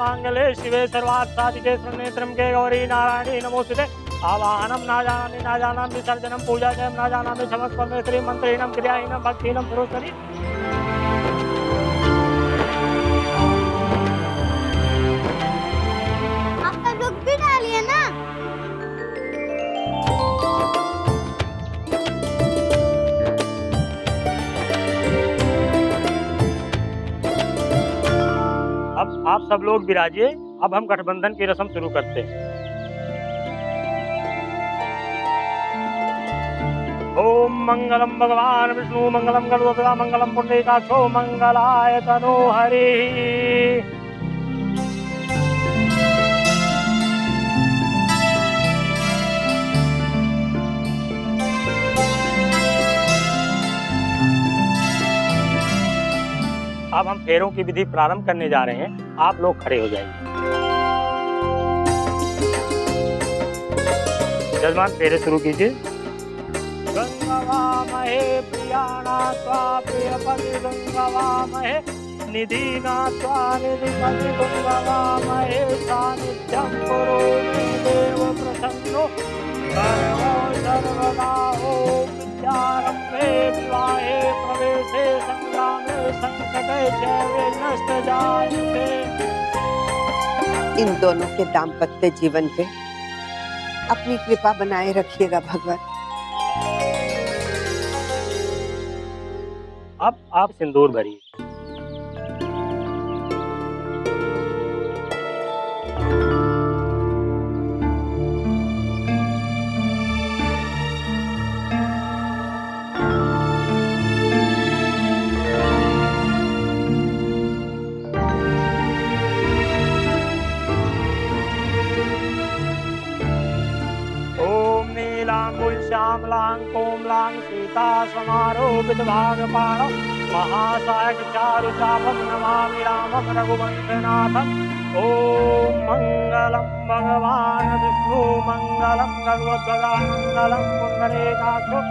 सर्वमंगले शिवे सर्वार्थ साधिके शरण्ये त्र्यंबके गौरी नारायणी नमोस्तुते। आवाहनम ना जानामि विसर्जनम पूजा जयम ना जानामि समस्त परमेश्वरी मंत्रीणम क्रियाहीनम भक्तिहीनम पुरुषरी। आपका दुख भी डालिए ना। अब आप सब लोग विराजिए। अब हम गठबंधन की रस्म शुरू करते हैं। ओम मंगलम भगवान विष्णु मंगलम गरुड़ध्वजा मंगलम पुंडरीकाक्षो मंगलाय तनो हरि। अब हम फेरों की विधि प्रारंभ करने जा रहे हैं। आप लोग खड़े हो जाइए। जजमान फेरे शुरू कीजिए। गंगवामहे प्रियाणा त्वा प्रियपति गंगवामहे निधिना त्वा निधिपति गंगवामहे सानिध्यं कुरु मे देव प्रसन्नो सर्वो सर्वदा ओम विद्यारम्भे विवाहे प्रवेशे संग्रामे संकटे च विघ्नश्च जायते। इन दोनों के दाम्पत्य जीवन पे अपनी कृपा बनाए रखिएगा भगवान। अब आप सिंदूर भरिए। श्यामलां कोमलां सीता समारोपित भागपाणौ महासायक चारु चापं नमामि रामं रघुवंशनाथं। ओम मंगलम भगवान विष्णु मंगलम गरुड़ध्वजा मंगलम पुंडरीकाक्षो।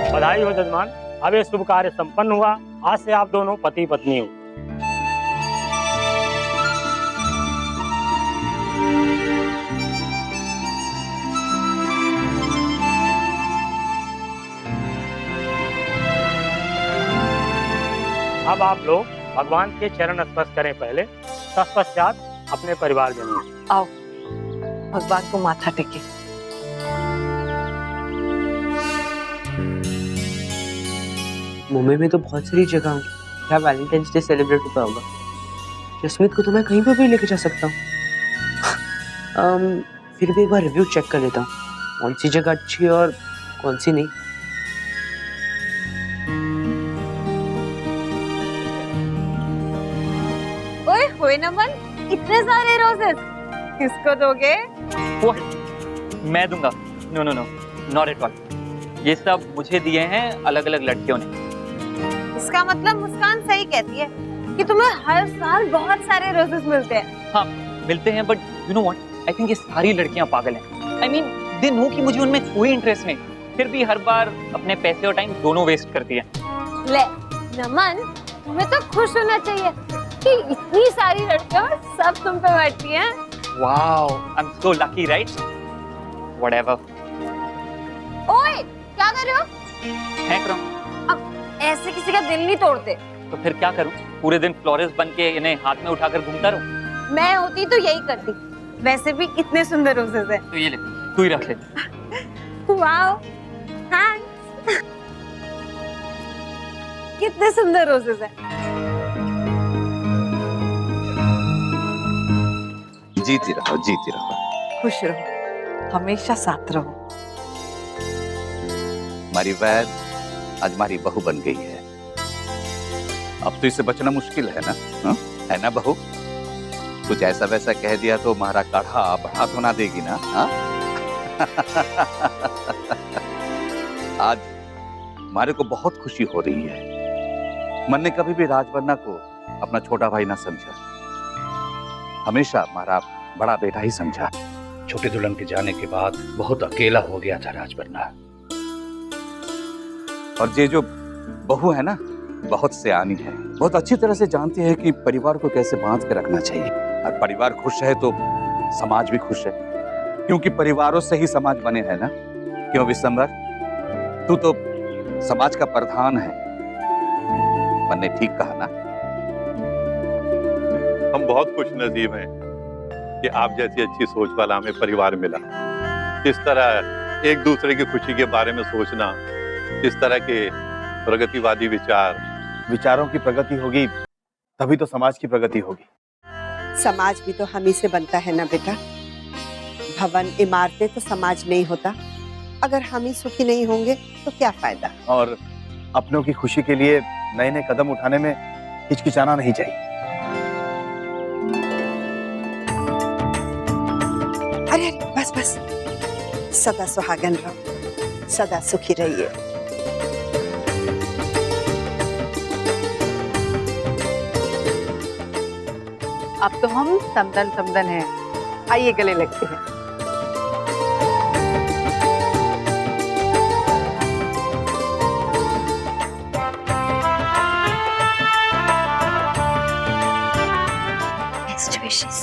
बधाई हो जजमान। अब ये शुभ कार्य संपन्न हुआ। आज से आप दोनों पति पत्नी हो। अब आप लोग भगवान के चरण स्पर्श करें पहले, तत्पश्चात अपने परिवारजनों। आओ भगवान को माथा टेके। मुंबई में तो बहुत सारी जगह होंगी, क्या वैलेंटाइंस डे सेलिब्रेट होता होगा। जसमीत को तो मैं कहीं पर भी लेके जा सकता हूँ। फिर भी एक बार रिव्यू चेक कर लेता हूँ, कौन सी जगह अच्छी है और कौन सी नहीं। ओए होए नमन, इतने सारे रोजेस किसको दोगे? मैं दूंगा। No no no, not at all. ये सब मुझे दिए हैं अलग अलग लड़कियों ने। इसका मतलब मुस्कान सही कहती है कि तुम्हें हर साल बहुत सारे रोजेस मिलते हैं। हाँ मिलते हैं, but you know what, I think ये सारी लड़कियां पागल हैं। आई मीन दे नो कि मुझे उनमें कोई इंटरेस्ट नहीं, फिर भी हर बार अपने पैसे और टाइम दोनों वेस्ट करती है। ले नमन, तुम्हें तो खुश होना चाहिए कि इतनी सारी लड़कियां सब तुम पे बैठती हैं। Wow, I am so lucky right? Whatever. ओए क्या कर रहे हो? फेंक रहा हूँ। ऐसे किसी का दिल नहीं तोड़ते। तो फिर क्या करूं? पूरे दिन फ्लोरेस बन के इन्हें हाथ में उठाकर घूमता रहूं? मैं होती तो यही करती। वैसे भी इतने सुंदर रोजेस हैं। तो ये ले, तू ही रख ले। वाओ, हाँ। कितने सुंदर रोजेस हैं। जीती रहो, जीती रहो। खुश रहो। हमेशा साथ रहो। हमारी वैद आज हमारी बहू बन गई है। अब तो इससे बचना मुश्किल है ना, हा? है ना बहू? कुछ ऐसा वैसा कह दिया तो हमारा काढ़ा बढ़ा तो ना देगी ना, हा? आज हमारे को बहुत खुशी हो रही है। मन ने कभी भी राजबन्ना को अपना छोटा भाई ना समझा, हमेशा हमारा बड़ा बेटा ही समझा। छोटे दुल्हन के जाने के बाद बहुत अकेला हो गया था राजबन्ना। और ये जो बहू है ना, बहुत सियानी है, बहुत अच्छी तरह से जानती है कि परिवार को कैसे बांध के रखना चाहिए। और परिवार खुश है तो समाज भी खुश है, क्योंकि परिवारों से ही समाज बने हैं ना। क्यों विश्वंभर, तू तो समाज का प्रधान है। मन ने ठीक कहा ना? हम बहुत खुश नसीब हैं कि आप जैसी अच्छी सोच वाला हमें परिवार मिला। इस तरह एक दूसरे की खुशी के बारे में सोचना, इस तरह के प्रगतिवादी विचारों की प्रगति होगी तभी तो समाज की प्रगति होगी। समाज भी तो हम ही से बनता है ना बेटा। भवन इमारतें तो समाज नहीं होता। अगर हम ही सुखी नहीं होंगे तो क्या फायदा। और अपनों की खुशी के लिए नए नए कदम उठाने में हिचकिचाना नहीं चाहिए। अरे बस बस, सदा सुहागन रहो, सदा सुखी रहिए। अब तो हम समदन समदन हैं। आइए गले लगते हैं। Best wishes.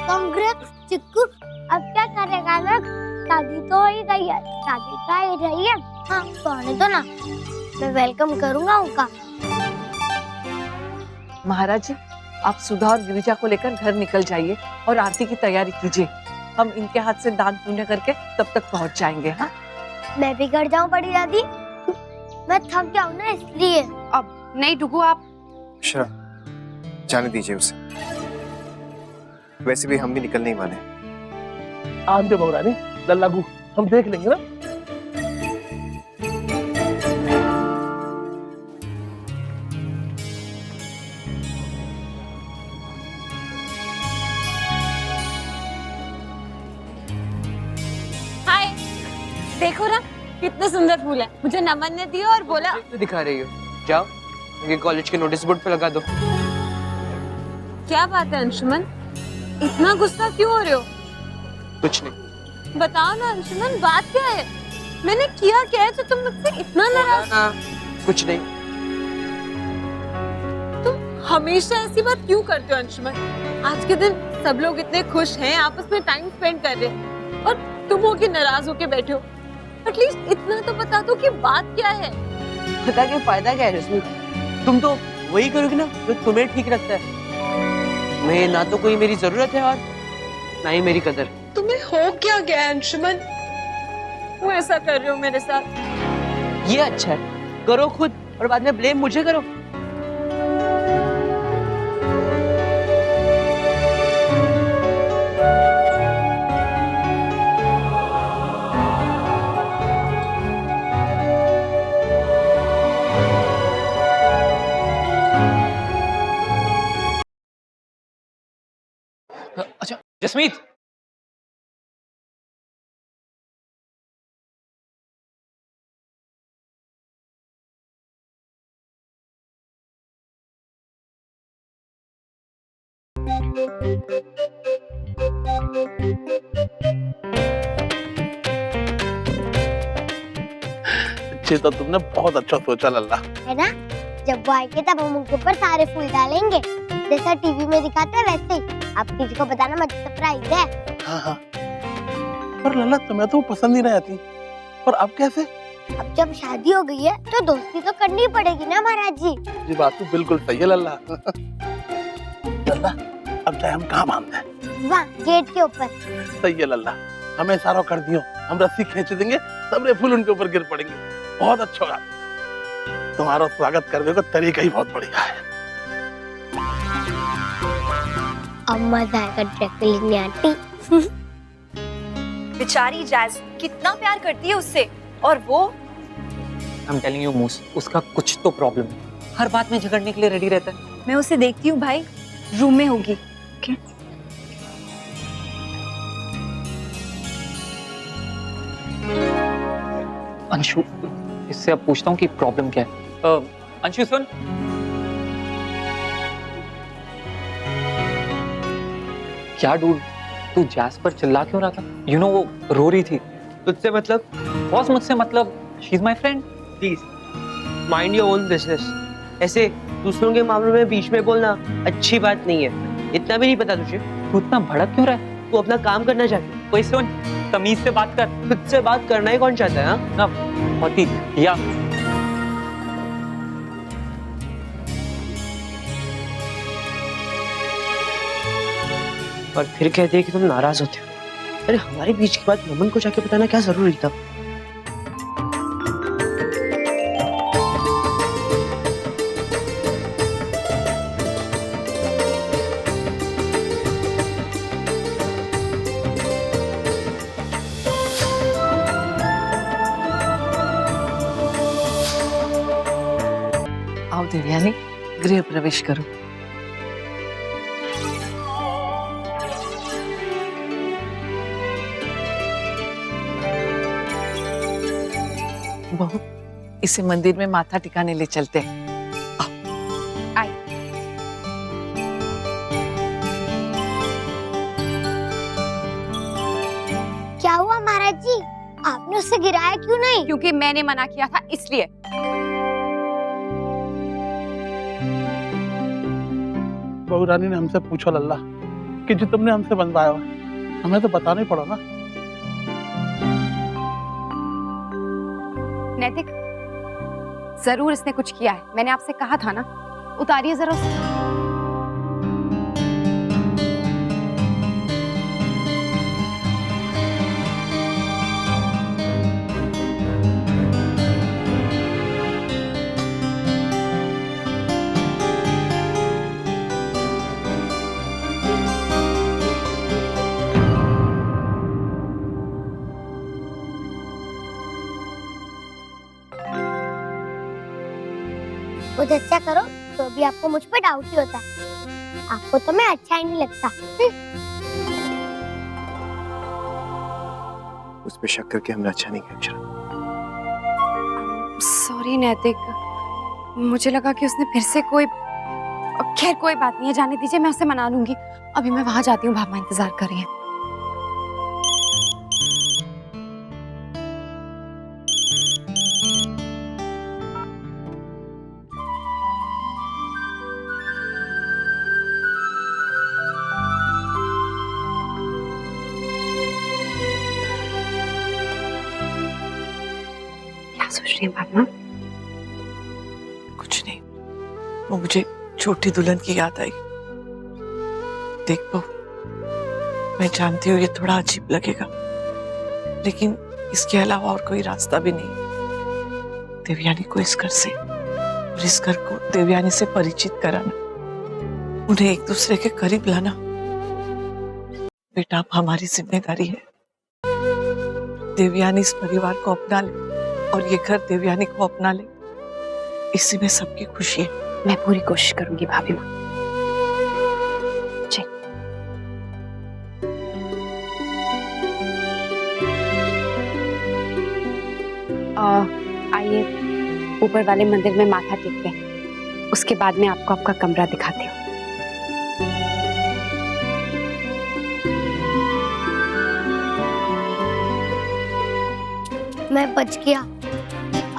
Congrats, चिक्कू। अब क्या करेगा ना? शादी तो हो ही गई है, शादी का ही रही है। हाँ, सोने दो ना, मैं वेलकम करूंगा उनका। महाराज जी, आप सुधा और गिरिजा को लेकर घर निकल जाइए और आरती की तैयारी कीजिए। हम इनके हाथ से दान पुण्य करके तब तक पहुंच जाएंगे। हाँ, मैं भी घर जाऊं बड़ी दादी, मैं थक जाऊं ना इसलिए। अब नहीं डुगू, आप जाने दीजिए उसे। वैसे भी हम भी निकलने ही वाले हैं। आंदे बहुरानी, लल्लागू, हम देख लेंगे ना। हाय, देखो ना कितने सुंदर फूल है। मुझे नमन ने दिया और बोला। तो दिखा रही हो, जाओ ये कॉलेज के नोटिस बोर्ड पे लगा दो। क्या बात है अंशुमन, इतना गुस्सा क्यों हो रहे हो? कुछ नहीं। बताओ ना अंशुमन, बात क्या है? मैंने किया क्या है जो तुम मुझसे इतना नाराज? कुछ नहीं। तुम हमेशा ऐसी बात क्यों करते हो अंशुमन? आज के दिन सब लोग इतने खुश हैं, आपस में टाइम स्पेंड कर रहे हैं, और तुम हो कि नाराज होके बैठे हो। एटलीस्ट इतना तो बता दो कि बात क्या है। बता के फायदा क्या है रश्मि? तुम तो वही करोगी ना जो तुम्हें ठीक लगता है। मैं ना तो कोई मेरी जरूरत है और ना ही मेरी कदर। तुम्हें हो क्या गया अंशुमन? वो ऐसा कर रहे हो मेरे साथ? ये अच्छा है, करो खुद और बाद में ब्लेम मुझे करो। अच्छा जसमीत, तो तुमने बहुत अच्छा सोचा लल्ला, है ना? जब वो आएंगे तब हम उनके ऊपर सारे फूल डालेंगे, जैसा टीवी में दिखाते हैं वैसे ही। आप किसी को बताना मत, सरप्राइज है। हाँ। पर लल्ला तुम्हें तो पसंद ही नहीं आती, पर अब कैसे? अब जब शादी हो गई है तो दोस्ती तो करनी पड़ेगी ना महाराज जी। ये बात तो बिल्कुल सही है लल्ला। लल्ला, अब चाहे हम कहाँ बांधते हैं? वहाँ गेट के ऊपर। सही है लल्ला, हमें इशारा कर दियो, हम रस्सी खींच देंगे, सारे फूल उनके ऊपर गिर पड़ेंगे। बहुत अच्छा होगा। तुम्हारा स्वागत करने का तरीका ही बहुत बढ़िया है। अब मजा आएगा ड्रैकुलिनी आंटी। बेचारी जैज कितना प्यार करती है उससे, और वो आई एम टेलिंग यू मूस, उसका कुछ तो प्रॉब्लम है, हर बात में झगड़ने के लिए रेडी रहता है। मैं उसे देखती हूँ भाई, रूम में होगी। Okay? अंशु, इससे अब पूछता हूँ कि प्रॉब्लम क्या है। अंशु सुन, क्या डूड, तू जैस पर चिल्ला क्यों रहा था? यू नो वो रो रही थी। तुझसे मतलब? बॉस मुझसे मतलब, she is my friend. Please mind your own business. ऐसे दूसरों के मामलों में बीच में बोलना अच्छी बात नहीं है। इतना भी नहीं पता तुझे? तू इतना भड़क क्यों रहा है? तू अपना काम करना चाहती। कोई सुन, तमीज से बात कर। खुद से बात करना ही कौन चाहता है? हाँ ना होती या और फिर कहते हैं कि तुम नाराज होते हो। अरे हमारे बीच की बात नमन को जाके बताना क्या जरूरी था? आओ देवयानी, गृह प्रवेश करो। बहू, इसे मंदिर में माथा टिकाने ले चलते हैं। क्या हुआ महाराज जी, आपने उससे गिराया क्यों नहीं? क्योंकि मैंने मना किया था इसलिए। बहू रानी ने हमसे पूछा लल्ला कि जो तुमने हमसे बनवाया हमें तो बताना ही पड़ा ना। नैतिक, जरूर इसने कुछ किया है, मैंने आपसे कहा था ना। उतारिए जरा उसे। कुछ अच्छा करो तो भी आपको मुझ पर डाउट ही होता है। आपको तो मैं अच्छा ही नहीं लगता। उस पे शक करके हमने अच्छा नहीं किया अक्षरा। सॉरी नैतिक, मुझे लगा कि उसने फिर से कोई, खैर कोई बात नहीं है, जाने दीजिए, मैं उसे मना लूंगी। अभी मैं वहां जाती हूँ, भाभा इंतजार कर रही है। सोच रही है भावना? कुछ नहीं, वो मुझे छोटी दुल्हन की याद आई। देख बहू, मैं जानती हूँ ये थोड़ा अजीब लगेगा, लेकिन इसके अलावा और कोई रास्ता भी नहीं। देवयानी को इस घर से और इस घर को देवयानी से परिचित कराना, उन्हें एक दूसरे के करीब लाना बेटा अब हमारी जिम्मेदारी है। देवयानी इस परिवार को अपना ले और ये घर देवयानी को अपना ले, इसी में सबकी खुशी है। मैं पूरी कोशिश करूंगी भाभी माँ। जी। आइए ऊपर वाले मंदिर में माथा टेकते हैं, उसके बाद में आपको आपका कमरा दिखाती हूँ। मैं बच गया।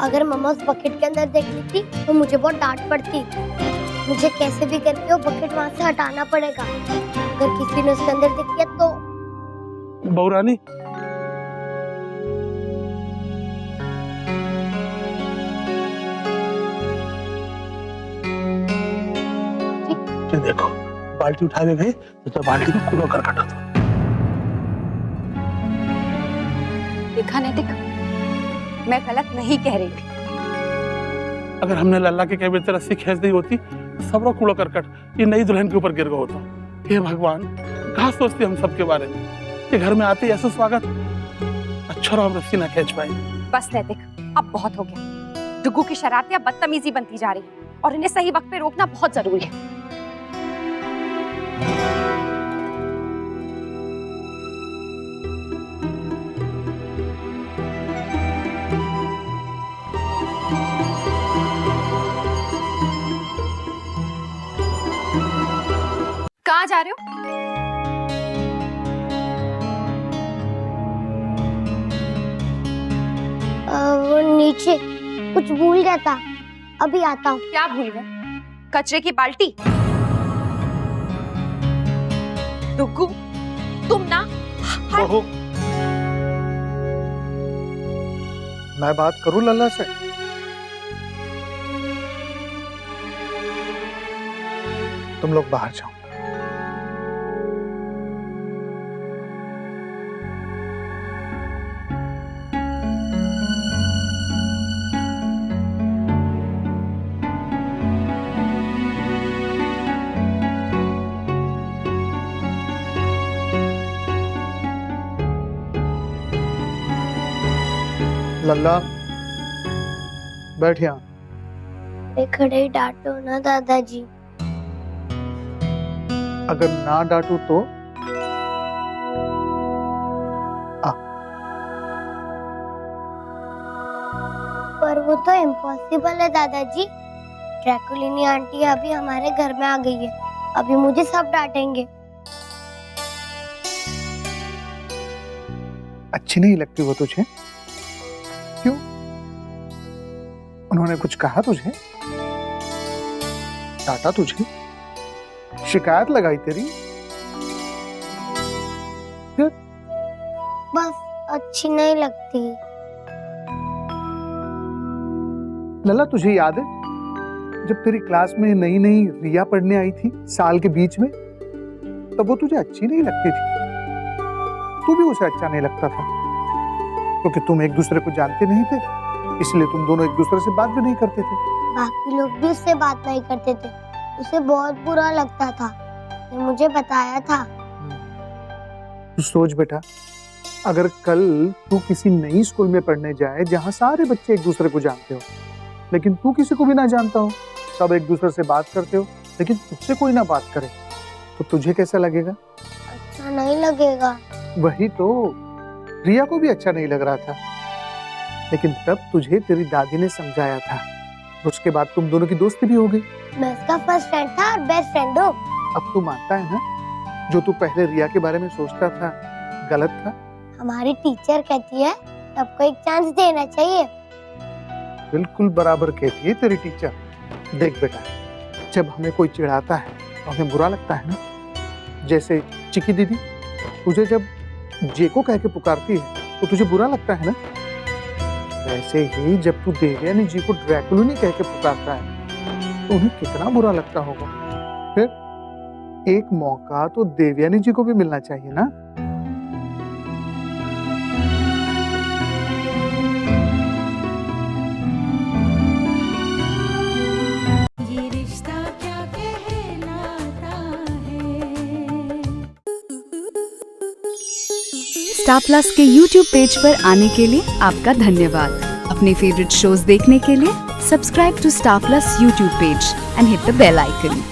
अगर मम्मा उस बकेट के अंदर देख लेती तो मुझे बहुत डांट पड़ती। मुझे कैसे भी करके वो बकेट वहां से हटाना पड़ेगा। अगर किसी ने उसके अंदर देख लिया तो। बहू रानी, देखो बाल्टी उठा के गए तो बाल्टी को कूड़ा कर काटा था। देखा नैतिक, मैं गलत नहीं कह रही थी। अगर हमने लल्ला के कैबिन से रस्सी खींच दी होती तो सबरो कूड़ो करकट ये नई दुल्हन के ऊपर गिर गया होता। हे भगवान, कहाँ सोचती हम सबके बारे में कि घर में आते ही ऐसा स्वागत। अच्छा रहो हम रस्सी ना खींच पाए। बस नैतिक, अब बहुत हो गया। डुग्गू की शरारतें अब बदतमीजी बनती जा रही है और इन्हें सही वक्त पे रोकना बहुत जरूरी है। कहाँ जा रहे हो? वो नीचे कुछ भूल गया था, अभी आता हूँ। क्या भूल गए? कचरे की बाल्टी? डुग्गू, तुम ना बहू, मैं बात करूं लल्ला से? तुम लोग बाहर जाओ। लल्ला, बैठ यहाँ। खड़े ही डांटो ना दादाजी। अगर ना डांटू तो? पर वो तो इम्पॉसिबल है दादाजी। ड्रैकुलिनी आंटी अभी हमारे घर में आ गई है, अभी मुझे सब डांटेंगे। अच्छी नहीं लगती वो तुझे? क्यों? उन्होंने कुछ कहा तुझे? डांटा तुझे? शिकायत लगाई तेरी? फिर? बस अच्छी नहीं लगती। लल्ला, तुझे याद है जब तेरी क्लास में नई नई रिया पढ़ने आई थी साल के बीच में, तब वो तुझे अच्छी नहीं लगती थी। तू भी उसे अच्छा नहीं लगता था क्योंकि तुम एक दूसरे को जानते नहीं थे, इसलिए तुम दोनों एक दूसरे से बात भी नहीं करते थे। बाकी लोग भी उससे बात नहीं करते थे, उसे बहुत बुरा लगता था, उसने मुझे बताया था। तू सोच बेटा, अगर कल तू किसी नई स्कूल में पढ़ने जाए जहाँ सारे बच्चे एक दूसरे को जानते हो, लेकिन तू किसी को भी ना जानता हो, सब एक दूसरे से बात करते हो, लेकिन तुझसे कोई ना बात करे, तो तुझे कैसा लगेगा? अच्छा नहीं लगेगा। वही तो, रिया को भी अच्छा नहीं लग रहा था, लेकिन तब तुझे तेरी दादी ने समझाया था, उसके बाद तुम दोनों की दोस्ती भी हो गई। मैं उसका फर्स्ट फ्रेंड था और बेस्ट फ्रेंड हूँ। अब तू मानता है ना, जो तू पहले रिया के बारे में सोचता था गलत था? हमारी टीचर कहती है सबको एक चांस देना चाहिए। बिल्कुल बराबर कहती है तेरी टीचर। देख बेटा, जब हमें कोई चिढ़ाता है तो हमें बुरा लगता है ना। जैसे चिकी दीदी तुझे जब जेको कह के पुकारती है तो तुझे बुरा लगता है ना। वैसे ही जब तू देवयानी जी को ड्रैकुलिनी कह के पुकारता है तो उन्हें कितना बुरा लगता होगा। फिर एक मौका तो देवयानी जी को भी मिलना चाहिए ना। स्टार प्लस के YouTube पेज पर आने के लिए आपका धन्यवाद। अपने फेवरेट शोज देखने के लिए subscribe to Star Plus YouTube page and hit the bell icon.